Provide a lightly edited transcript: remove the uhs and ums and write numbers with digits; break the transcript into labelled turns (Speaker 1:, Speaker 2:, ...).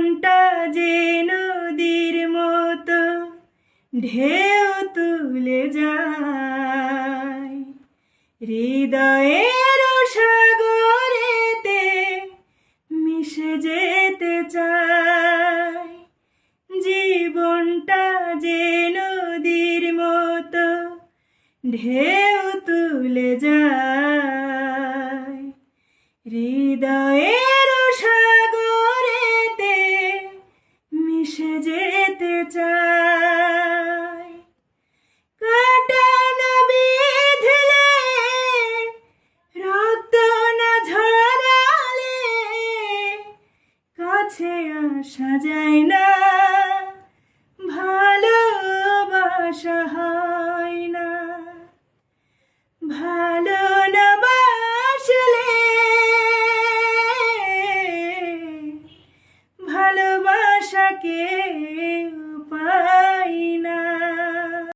Speaker 1: জীবনটা যে নদীর মতো ঢেউ তুলে যায়, হৃদয়ের সাগরেতে মিশে যেতে চায়। জীবনটা যে নদীর মতো ঢেউ তুলে যায়, হৃদয়ে